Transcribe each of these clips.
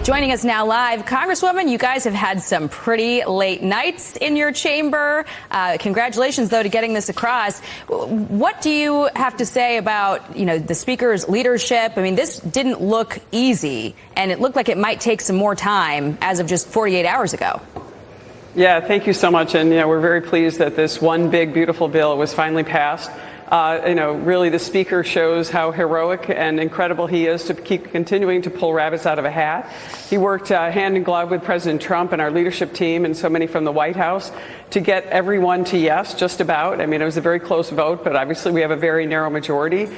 Joining us now live, Congresswoman, you guys have had some pretty late nights in your chamber. Congratulations, though, to getting this across. What do you have to say about, the Speaker's leadership? I mean, this didn't look easy, and it looked like it might take some more time as of just 48 hours ago. Yeah, thank you so much. And, we're very pleased that this one big, beautiful bill was finally passed. Really the Speaker shows how heroic and incredible he is to keep continuing to pull rabbits out of a hat. He worked hand in glove with President Trump and our leadership team and so many from the White House to get everyone to yes, just about. I mean, it was a very close vote, but obviously we have a very narrow majority.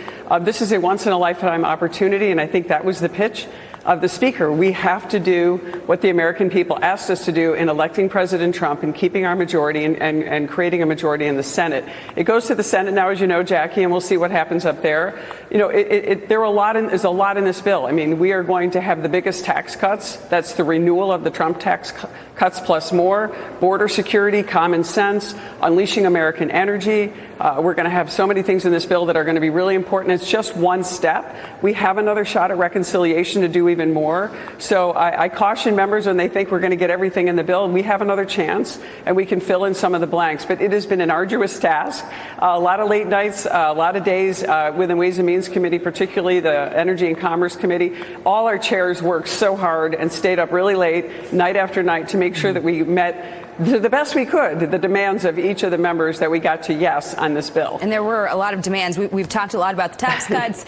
This is a once-in-a-lifetime opportunity, and I think that was the pitch of the Speaker. We have to do what the American people asked us to do in electing President Trump and keeping our majority and creating a majority in the Senate. It goes to the Senate now, as you know, Jackie, and we'll see what happens up there. There's a lot in this bill. I mean, we are going to have the biggest tax cuts. That's the renewal of the Trump tax cuts plus more, border security, common sense, unleashing American energy. We're going to have so many things in this bill that are going to be really important. It's just one step. We have another shot at reconciliation to do even more. So I caution members when they think we're going to get everything in the bill. We have another chance, and we can fill in some of the blanks. But it has been an arduous task. A lot of late nights, a lot of days within Ways and Means Committee, particularly the Energy and Commerce Committee. All our chairs worked so hard and stayed up really late, night after night, to make sure that we met to the best we could the demands of each of the members that we got to yes on this bill. And there were a lot of demands. We've talked a lot about the tax cuts.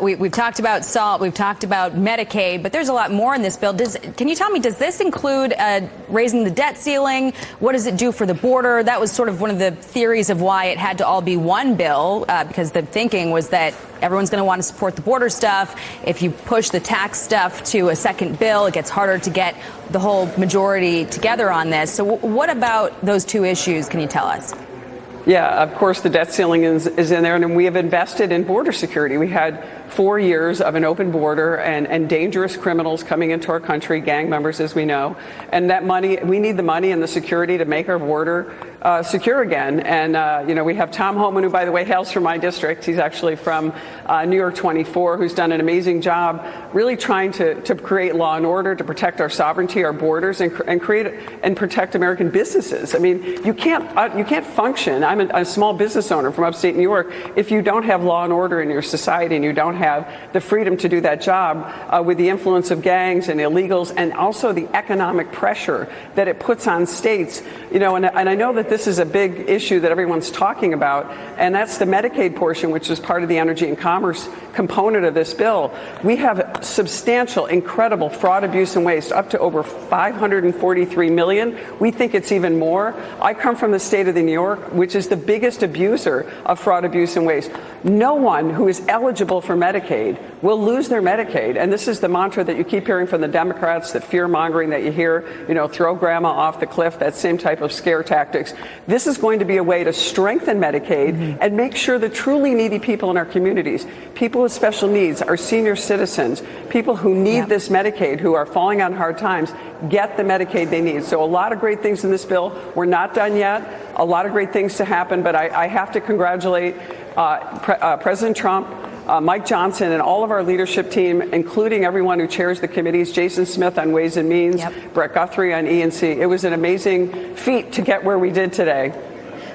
We've talked about SALT. We've talked about Medicaid. But there's a lot more in this bill. Can you tell me, does this include raising the debt ceiling? What does it do for the border? That was sort of one of the theories of why it had to all be one bill, because the thinking was that everyone's going to want to support the border stuff. If you push the tax stuff to a second bill, it gets harder to get the whole majority together on this. So what about those two issues can you tell us? Yeah, of course, the debt ceiling is in there, and we have invested in border security. We had 4 years of an open border and dangerous criminals coming into our country, gang members, as we know. And that money, we need the money and the security to make our border secure again. And, we have Tom Homan, who, by the way, hails from my district. He's actually from New York 24, who's done an amazing job really trying to create law and order, to protect our sovereignty, our borders, and create and protect American businesses. I mean, you can't function. I'm a small business owner from upstate New York. If you don't have law and order in your society and you don't have the freedom to do that job with the influence of gangs and illegals, and also the economic pressure that it puts on states, and I know that this is a big issue that everyone's talking about, and that's the Medicaid portion, which is part of the Energy and Commerce component of this bill. We have substantial, incredible fraud, abuse, and waste, up to over $543 million. We think it's even more. I come from the state of New York, which is the biggest abuser of fraud, abuse, and waste. No one who is eligible for Medicaid will lose their Medicaid. And this is the mantra that you keep hearing from the Democrats, the fear-mongering that you hear, throw grandma off the cliff, that same type of scare tactics. This is going to be a way to strengthen Medicaid and make sure the truly needy people in our communities, people with special needs, our senior citizens, people who need this Medicaid, who are falling on hard times, get the Medicaid they need. So a lot of great things in this bill. We're not done yet. A lot of great things to happen, but I have to congratulate President Trump, Mike Johnson, and all of our leadership team, including everyone who chairs the committees, Jason Smith on Ways and Means, Brett Guthrie on E&C. It was an amazing feat to get where we did today.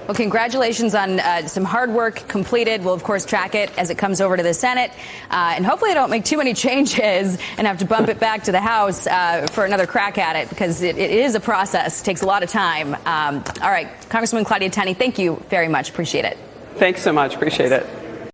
Well, congratulations on some hard work completed. We'll, of course, track it as it comes over to the Senate. And hopefully they don't make too many changes and have to bump it back to the House for another crack at it, because it is a process. It takes a lot of time. All right, Congresswoman Claudia Tenney, thank you very much. Appreciate it. Thanks so much. Appreciate it.